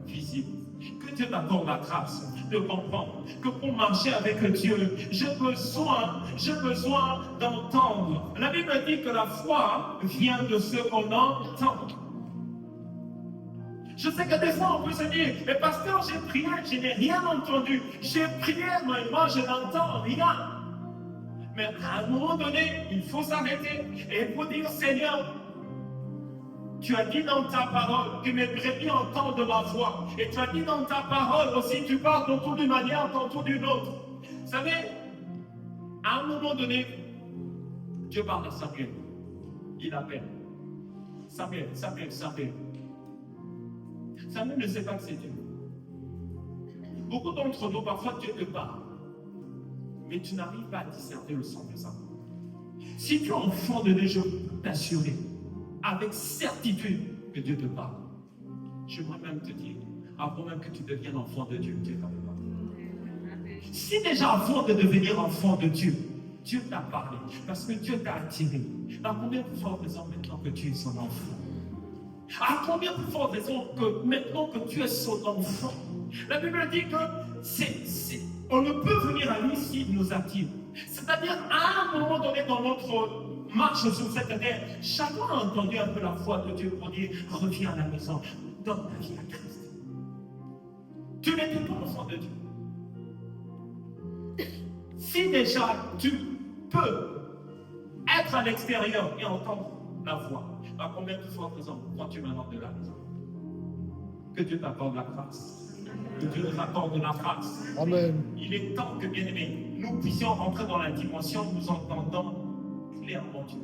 invisibles. Que Dieu t'accorde la grâce de comprendre que pour marcher avec Dieu, j'ai besoin d'entendre. La Bible dit que la foi vient de ce qu'on entend. Je sais que des fois on peut se dire, mais pasteur, j'ai prié, je n'ai rien entendu. J'ai prié, mais moi je n'entends rien. Mais à un moment donné, il faut s'arrêter et il faut dire, Seigneur, tu as dit dans ta parole que mes brebis entendent ma voix. Et tu as dit dans ta parole aussi, tu parles tantôt d'une manière, tantôt d'une autre. Vous savez, à un moment donné, Dieu parle à Samuel. il appelle. Samuel, Samuel, Samuel. Samuel ne sait pas que c'est Dieu. Beaucoup d'entre nous, parfois Dieu te parle, mais tu n'arrives pas à discerner le sens de ça. Si tu es enfant de Dieu, je peux t'assurer, avec certitude, que Dieu te parle. J'aimerais même te dire, avant même que tu deviennes enfant de Dieu, Dieu t'a parlé. Si déjà avant de devenir enfant de Dieu, Dieu t'a parlé, parce que Dieu t'a attiré, à combien plus forte raison maintenant que tu es son enfant? À combien plus forte raison que maintenant que tu es son enfant? La Bible dit que on ne peut venir à lui s'il nous attire. C'est-à-dire, à un moment donné dans notre marche sur cette terre, chacun a entendu un peu la voix de Dieu pour dire, reviens à la maison, donne ta vie à Christ. Tu n'étais pas enfant de Dieu. Si déjà tu peux être à l'extérieur et entendre la voix, à combien plus forte raison quand tu m'annonces de la maison? Que Dieu t'accorde la grâce. Que Dieu nous accorde la grâce. Amen. Il est temps que, bien aimés, nous puissions rentrer dans la dimension où nous entendons clairement Dieu.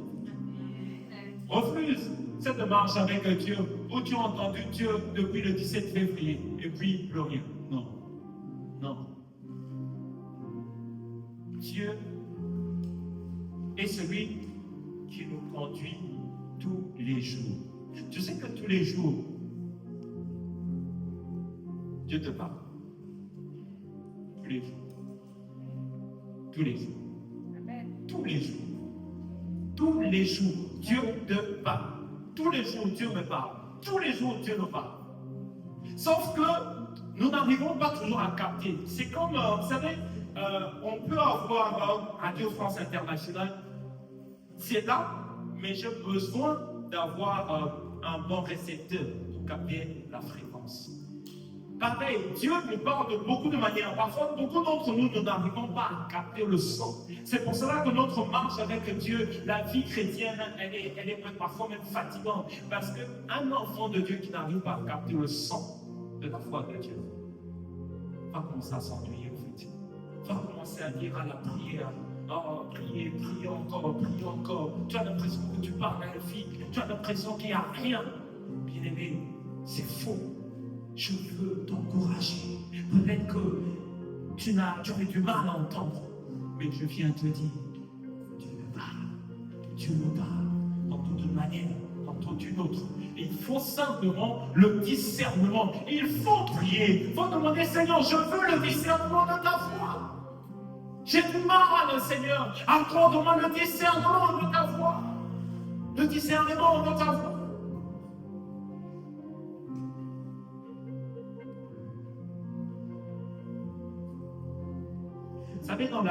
Refuse cette marche avec Dieu où tu as entendu Dieu depuis le 17 février et puis plus rien. Non. Non. Dieu est celui qui nous conduit tous les jours. Tu sais que tous les jours, Dieu te parle. Tous les jours. Tous les jours. Amen. Tous les jours. Tous les jours, Dieu te parle. Tous les jours, Dieu me parle. Tous les jours, Dieu me parle. Sauf que nous n'arrivons pas toujours à capter. C'est comme, vous savez, on peut avoir Radio France Internationale. C'est là, mais j'ai besoin d'avoir un bon récepteur pour capter la fréquence. Pareil, Dieu nous parle de beaucoup de manières. Parfois, beaucoup d'entre nous n'arrivons pas à capter le son. C'est pour cela que notre marche avec Dieu, la vie chrétienne, elle est parfois même fatigante. Parce qu'un enfant de Dieu qui n'arrive pas à capter le son de la foi de Dieu va commencer à s'ennuyer, en fait. Va commencer à dire à la prière, oh, priez, priez encore, priez encore. Tu as l'impression que tu parles à une fille, tu as l'impression qu'il n'y a rien. Bien aimé, c'est faux. Je veux t'encourager. Peut-être que tu aurais du mal à entendre, mais je viens te dire, Dieu me parle. Dieu me parle dans toute une manière, dans toute une autre. Et il faut simplement le discernement. Il faut prier. Il faut demander, Seigneur, je veux le discernement de ta voix. J'ai du mal, Seigneur. Accorde-moi le discernement de ta voix. Le discernement de ta voix. Vous savez, dans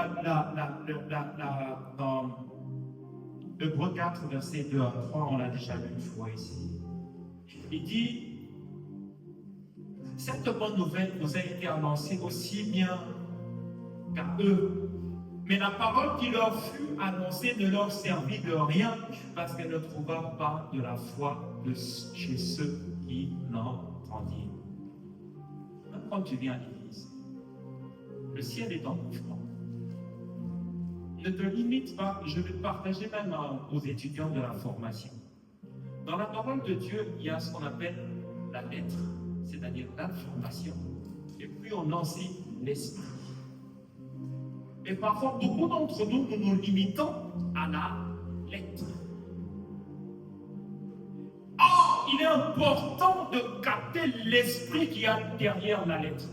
dans Hébreux 4, verset 2 à 3, on l'a déjà lu une fois ici. Il dit, cette bonne nouvelle nous a été annoncée aussi bien qu'à eux. Mais la parole qui leur fut annoncée ne leur servit de rien parce qu'elle ne trouva pas de la foi chez ceux qui l'entendirent. Même quand tu viens à l'église, le ciel est en mouvement. Ne te limite pas, je vais te partager même aux étudiants de la formation. Dans la parole de Dieu, il y a ce qu'on appelle la lettre, c'est-à-dire l'information. Et puis on enseigne l'esprit. Et parfois, beaucoup d'entre nous, nous nous limitons à la lettre. Or, il est important de capter l'esprit qu'il y a derrière la lettre.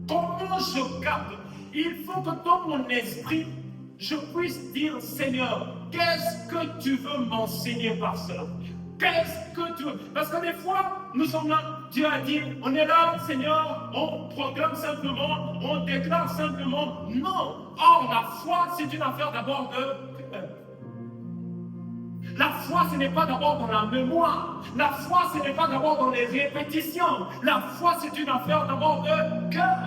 Comment je capte? Il faut que dans mon esprit, je puisse dire, Seigneur, qu'est-ce que tu veux m'enseigner par cela? Qu'est-ce que tu veux? Parce que des fois, nous sommes là, Dieu a dit, on est là, Seigneur, on proclame simplement, on déclare simplement. Non. Or, la foi, c'est une affaire d'abord de cœur. La foi, ce n'est pas d'abord dans la mémoire. La foi, ce n'est pas d'abord dans les répétitions. La foi, c'est une affaire d'abord de cœur.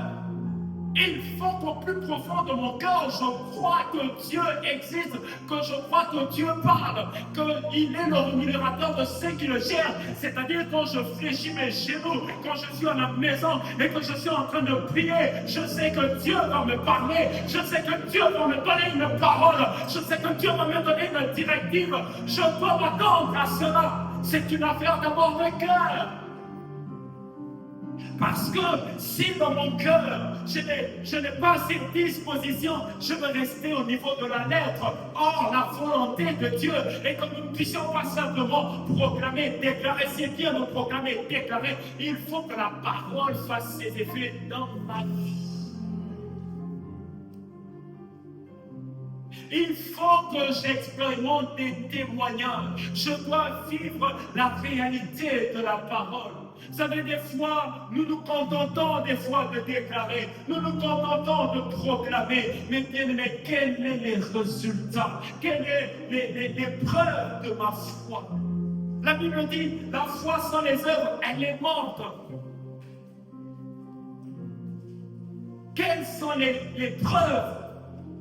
Il faut qu'au plus profond de mon cœur, je crois que Dieu existe, que je crois que Dieu parle, qu'il est le rémunérateur de ceux qui le cherchent. C'est-à-dire quand je fléchis mes genoux, quand je suis à la maison et que je suis en train de prier, je sais que Dieu va me parler, je sais que Dieu va me donner une parole, je sais que Dieu va me donner une directive. Je dois m'attendre à cela. C'est une affaire d'abord de cœur. Parce que si dans mon cœur, je n'ai pas cette disposition, je veux rester au niveau de la lettre. Or, la volonté de Dieu est que nous ne puissions pas simplement proclamer, déclarer. Si Dieu nous proclamer, déclarer, il faut que la parole fasse ses effets dans ma vie. Il faut que j'expérimente des témoignages. Je dois vivre la réalité de la parole. Vous savez, des fois, nous nous contentons des fois de déclarer, nous nous contentons de proclamer, mais bien aimé, quels sont les résultats? Quelles sont les preuves de ma foi? La Bible dit, la foi sans les œuvres, elle est morte. Quelles sont les preuves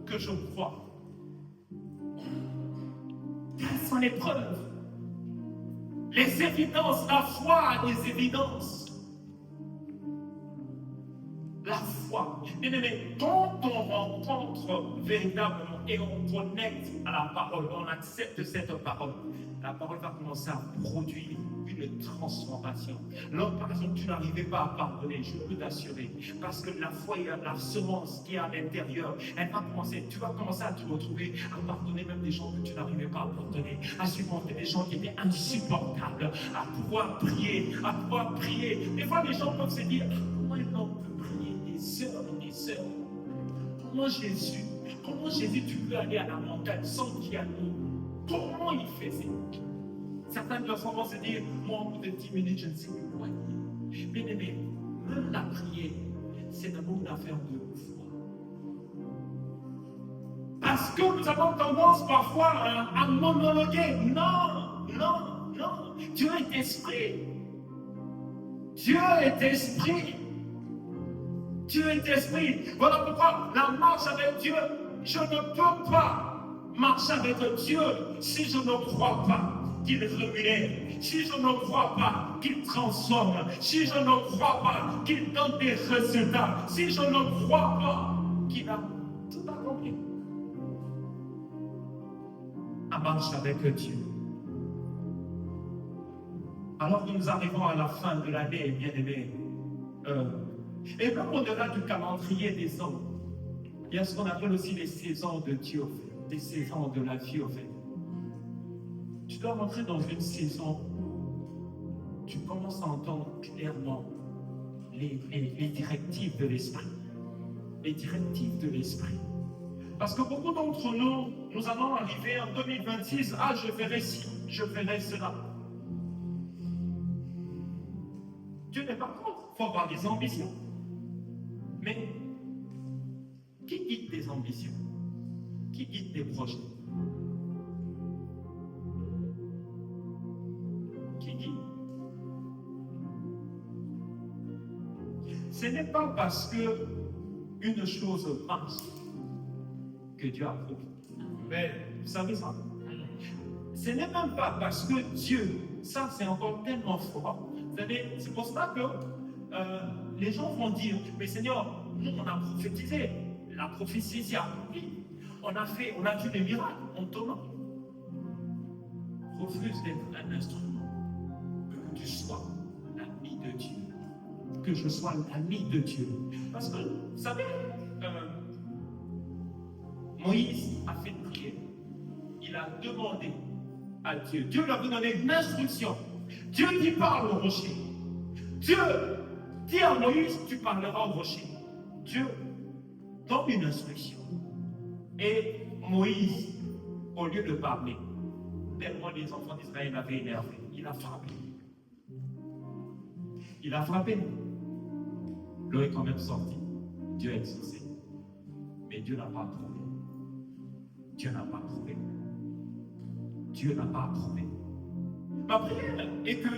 que je crois? Quelles sont les preuves? Les évidences, la foi a des évidences. La foi. Mais quand on rencontre véritablement et on connecte à la parole, on accepte cette parole, la parole va commencer à produire une transformation. Lorsque, par exemple, tu n'arrivais pas à pardonner, je peux t'assurer, parce que la foi, la semence qui est à l'intérieur, elle va commencer, tu vas commencer à te retrouver à pardonner même des gens que tu n'arrivais pas à pardonner, à supporter des gens qui étaient insupportables, à pouvoir prier, à pouvoir prier. Des fois, les gens peuvent se dire, comment un homme peut prier des heures et des heures? Comment Jésus, tu peux aller à la montagne sans qu'il y ait l'eau? Comment il faisait? Certaines personnes vont se dire, moi, au bout de 10 minutes, je ne sais plus quoi dire. Bien aimé, même la prière, c'est d'abord une affaire de foi. Parce que nous avons tendance parfois à monologuer. Non. Dieu est esprit. Dieu est esprit. Dieu est esprit. Voilà pourquoi la marche avec Dieu, je ne peux pas marcher avec Dieu si je ne crois pas qu'il rémunère, si je ne crois pas qu'il transforme, si je ne crois pas qu'il donne des résultats, si je ne crois pas qu'il a tout accompli. La marche avec Dieu. Alors que nous arrivons à la fin de l'année, bien aimés, et même au-delà du calendrier des ans, il y a ce qu'on appelle aussi les saisons de Dieu, les saisons de la vie, au fait. Tu dois rentrer dans une saison où tu commences à entendre clairement les directives de l'esprit. Les directives de l'esprit. Parce que beaucoup d'entre nous, nous allons arriver en 2026, je ferai ci, je ferai cela. Dieu n'est pas contre, il faut avoir des ambitions. Mais qui guide tes ambitions? Qui guide tes projets? Qui guide? Ce n'est pas parce que une chose marche que Dieu approuve. Mais vous savez ça? Ce n'est même pas parce que Dieu, ça c'est encore tellement fort. Vous savez, c'est pour ça que les gens vont dire, mais Seigneur, nous on a prophétisé, la prophétie s'est accomplie. On a vu des miracles, on tourne. Refuse d'être un instrument. Que tu sois l'ami de Dieu. Que je sois l'ami de Dieu. Parce que, vous savez, Moïse a fait une prière. Il a demandé à Dieu. Dieu lui a donné une instruction. Dieu dit parle au rocher. Dieu dit à Moïse, tu parleras au rocher. Dieu donne une instruction. Et Moïse, au lieu de parler, tellement les enfants d'Israël avaient énervé, il a frappé. Il a frappé. L'eau est quand même sortie. Dieu a exaucé. Mais Dieu n'a pas approuvé. Dieu n'a pas approuvé. Dieu n'a pas approuvé. Ma prière est que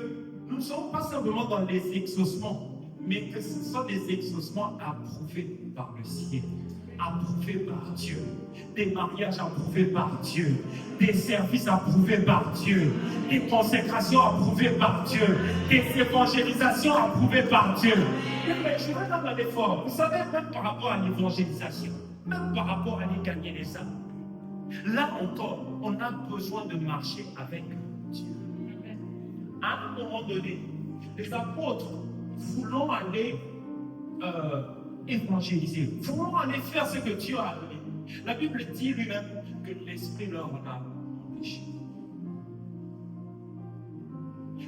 nous ne sommes pas simplement dans les exaucements, mais que ce sont des exaucements approuvés par le ciel, approuvés par Dieu, des mariages approuvés par Dieu, des services approuvés par Dieu, des consécrations approuvées par Dieu, des évangélisations approuvées par Dieu. Mais je vais dans un effort. Vous savez, même par rapport à l'évangélisation, même par rapport à aller gagner les âmes, là encore, on a besoin de marcher avec Dieu. À un moment donné, les apôtres voulant aller évangéliser, voulant aller faire ce que Dieu a donné. La Bible dit lui-même que l'Esprit leur en a empêché.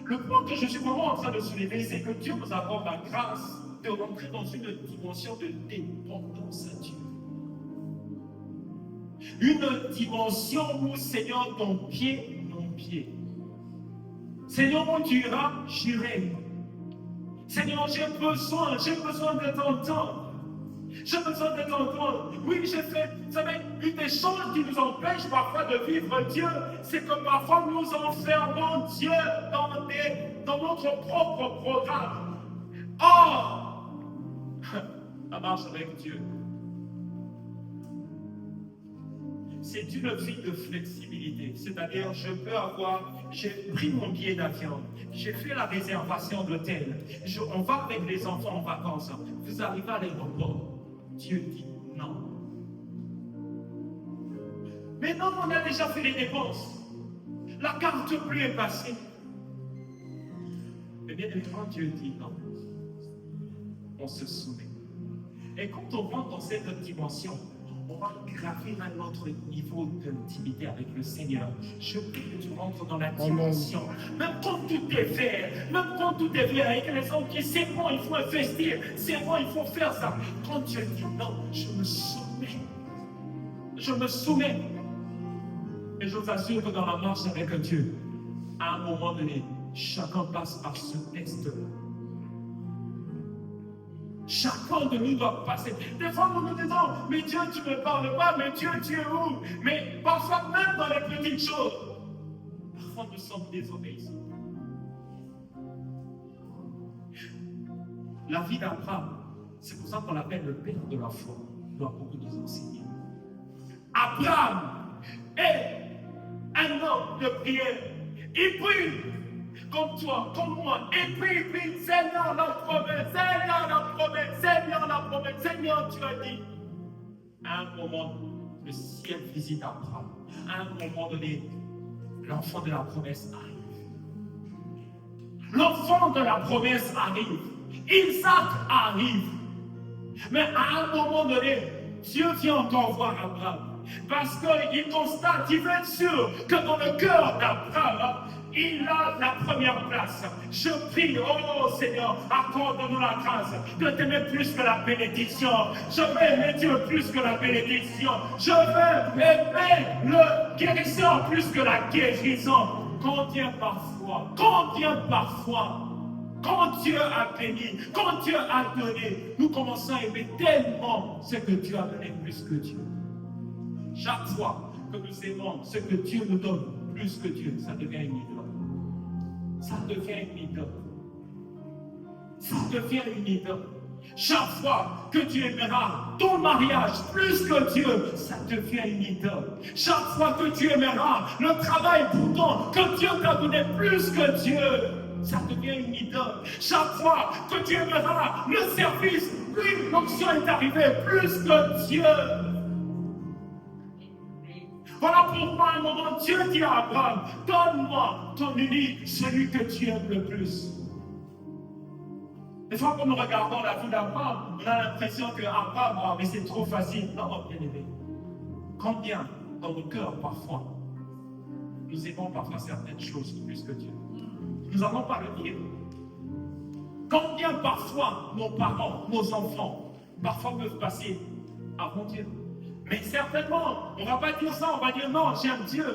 Le point que je suis vraiment en train de soulever, c'est que Dieu nous accorde la grâce de rentrer dans une dimension de dépendance à Dieu. Une dimension où, Seigneur, ton pied, mon pied. Seigneur, où tu iras, j'irai. Seigneur, j'ai besoin de t'entendre. J'ai besoin de t'entendre. Oui, j'ai fait, vous savez, une des choses qui nous empêche parfois de vivre Dieu, c'est que parfois nous enfermons Dieu dans notre propre programme. Or, la marche avec Dieu, c'est une vie de flexibilité. C'est-à-dire, j'ai pris mon billet d'avion, j'ai fait la réservation d'hôtel, on va avec les enfants en vacances, vous arrivez à l'aéroport. Dieu dit non. Mais non, on a déjà fait les dépenses. La carte bleue est passée. Mais bien évidemment, Dieu dit non. On se soumet. Et quand on rentre dans cette dimension, on va gravir un autre niveau d'intimité avec le Seigneur. Je prie que tu rentres dans la dimension. Même quand tout est vert, avec les gens qui c'est bon, il faut investir, c'est bon, il faut faire ça. Quand Dieu dit non, je me soumets. Je me soumets. Et je vous assure que dans la marche avec Dieu, à un moment donné, chacun passe par ce test-là. Chacun de nous doit passer. Des fois, nous nous disons, mais Dieu, tu ne me parles pas, mais Dieu, tu es où? Mais parfois, même dans les petites choses, parfois nous sommes désobéissants. La vie d'Abraham, c'est pour ça qu'on l'appelle le père de la foi, doit beaucoup nous enseigner. Abraham est un homme de prière. Il prie. Comme toi, comme moi, et puis, Seigneur la promesse, Seigneur, tu as dit. À un moment, le ciel visite Abraham. À un moment donné, l'enfant de la promesse arrive. L'enfant de la promesse arrive. Isaac arrive. Mais à un moment donné, Dieu vient encore voir Abraham. Parce qu'il constate, il veut être sûr que dans le cœur d'Abraham, il a la première place. Je prie, oh Seigneur, accorde-nous la grâce de t'aimer plus que la bénédiction. Je veux aimer Dieu plus que la bénédiction. Je veux aimer le guérisseur plus que la guérison. Combien parfois, quand Dieu a béni, quand Dieu a donné, nous commençons à aimer tellement ce que Dieu a donné plus que Dieu. Chaque fois que nous aimons ce que Dieu nous donne plus que Dieu, ça devient une idole. Ça devient une idole. Ça devient une idole. Chaque fois que tu aimeras ton mariage plus que Dieu, ça devient une idole. Chaque fois que tu aimeras le travail pourtant que Dieu t'a donné plus que Dieu, ça devient une idole. Chaque fois que tu aimeras le service, oui, l'onction est arrivée plus que Dieu. Voilà pourquoi à un moment Dieu dit à Abraham, donne-moi ton unique, celui que tu aimes le plus. Des fois, quand nous regardons la vie d'Abraham, on a l'impression que Abraham, mais c'est trop facile. Non, bien aimé. Combien dans nos cœurs, parfois, nous aimons parfois certaines choses plus que Dieu. Nous n'allons pas le dire. Combien parfois nos parents, nos enfants, parfois peuvent passer avant Dieu. Mais certainement, on ne va pas dire ça, on va dire non, j'aime Dieu.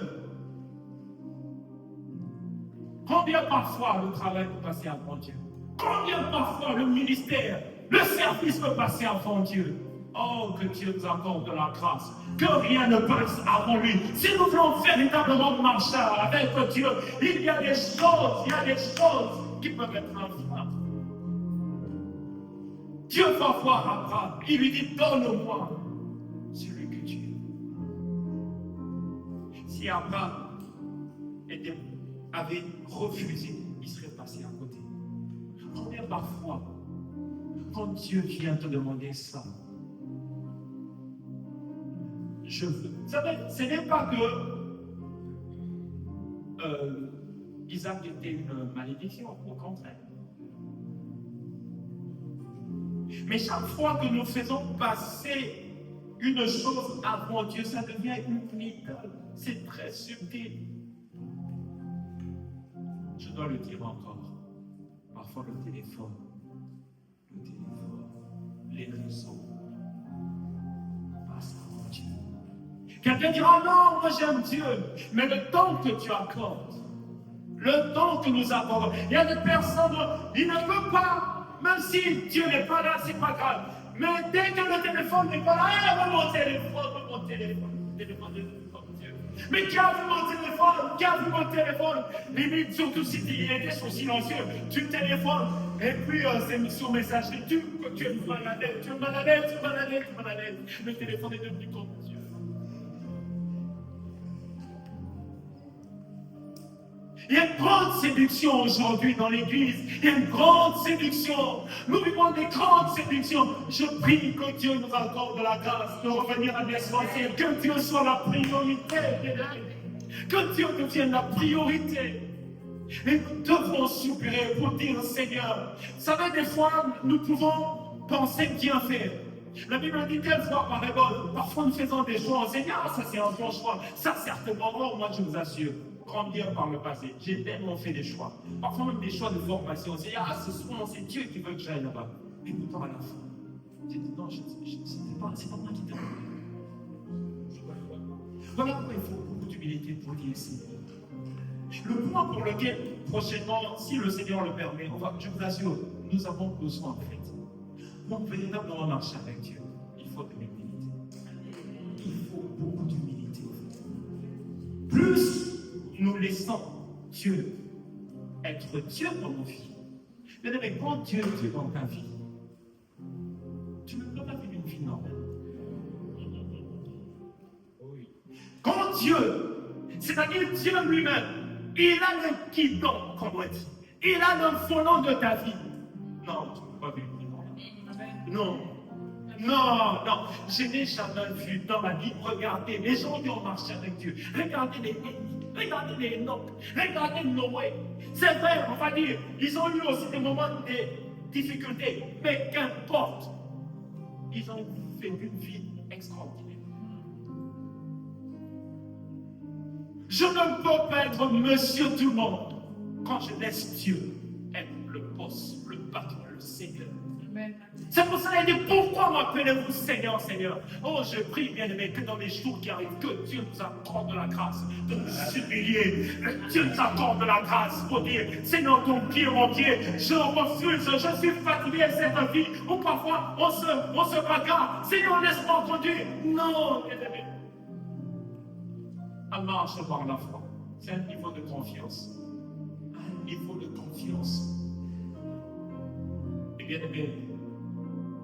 Combien parfois le travail peut passer avant Dieu? Combien parfois le ministère, le service peut passer avant Dieu? Oh, que Dieu nous accorde de la grâce, que rien ne passe avant lui. Si nous voulons véritablement marcher avec Dieu, il y a des choses qui peuvent être un frein. Dieu va voir Abraham. Il lui dit, donne-moi celui que tu es. Si Abraham avait refusé, il serait passé à côté. Combien parfois, quand Dieu vient te demander ça, je veux. Vous savez, ce n'est pas que Isaac était une malédiction, au contraire. Mais chaque fois que nous faisons passer une chose avant Dieu, ça devient une idole. C'est très subtil. Je dois le dire encore. Parfois le téléphone, les réseaux, passe avant Dieu. Quelqu'un dira non, moi j'aime Dieu, mais le temps que tu accordes, le temps que nous accordons, il y a des personnes, ils ne peuvent pas, même si Dieu n'est pas là, c'est pas grave. Mais dès que le téléphone n'est pas là, mon téléphone. Mais qui a vu mon téléphone? Limite, surtout si il était sur silencieux, tu téléphones, et puis c'est mis sur messagerie, tu es malade. Le téléphone est devenu comme Dieu. Il y a une grande séduction aujourd'hui dans l'église. Il y a une grande séduction. Nous vivons des grandes séductions. Je prie que Dieu nous accorde la grâce de revenir à l'essentiel. Que Dieu soit la priorité. Que Dieu devienne la priorité. Et nous devons soupirer pour dire Seigneur. Vous savez, des fois, nous pouvons penser bien faire. La Bible dit telle fois par ébole. Parfois, nous faisons des choix. On se dit, ça c'est un bon choix. Ça, certainement, non, moi je vous assure. Grandir par le passé. J'ai tellement fait des choix. Parfois même des choix de formation. On se dit, c'est Dieu qui veut que j'aille là-bas. Et pourtant, à la fin, j'ai dit, non, c'est pas moi qui t'ai envoyé. Voilà pourquoi il faut beaucoup d'humilité pour dire Seigneur. Le point pour lequel, prochainement, si le Seigneur le permet, je vous assure, nous avons besoin, en fait. Pour véritablement marcher avec Dieu, il faut de l'humilité. Il faut beaucoup d'humilité. Plus nous laissons Dieu être Dieu dans nos vies. Mais quand Dieu est dans ta vie, tu ne peux pas vivre une vie normale. Oui. Quand Dieu, c'est-à-dire Dieu lui-même, il a le guidon, comme on dit. Il a le volant de ta vie. Non, tu ne peux pas vivre une vie normale. Non. Je n'ai jamais vu dans ma vie, regardez les gens qui ont marché avec Dieu. Regardez les regardez les Enoch, regardez Noé. C'est vrai, on va dire, ils ont eu aussi des moments de difficultés, mais qu'importe, ils ont fait une vie extraordinaire. Je ne peux pas être monsieur tout le monde quand je laisse Dieu être le boss, le patron, le Seigneur. C'est pour ça qu'il dit, pourquoi m'appelez-vous Seigneur, Seigneur? Oh, je prie, bien-aimé, que dans les jours qui arrivent, que Dieu nous accorde la grâce de nous humilier. Dieu nous accorde la grâce pour dire, Seigneur, ton pied, mon pied, je refuse, je suis fatigué de cette vie, ou parfois on se bagarre. Seigneur, laisse-moi conduire. Non, bien-aimé. Elle marche par la foi. C'est un niveau de confiance. Un niveau de confiance. Et bien-aimé,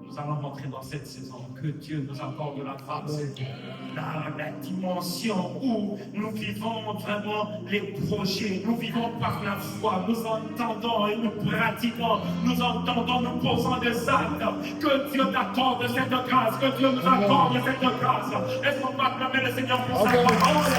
nous allons rentrer dans cette saison, que Dieu nous accorde la grâce, la dimension où nous vivons vraiment les projets, nous vivons par la foi, nous entendons et nous pratiquons, nous entendons, nous posons des actes, que Dieu t'accorde cette grâce, que Dieu nous accorde cette grâce. Est-ce qu'on va acclamer le Seigneur pour sa grâce?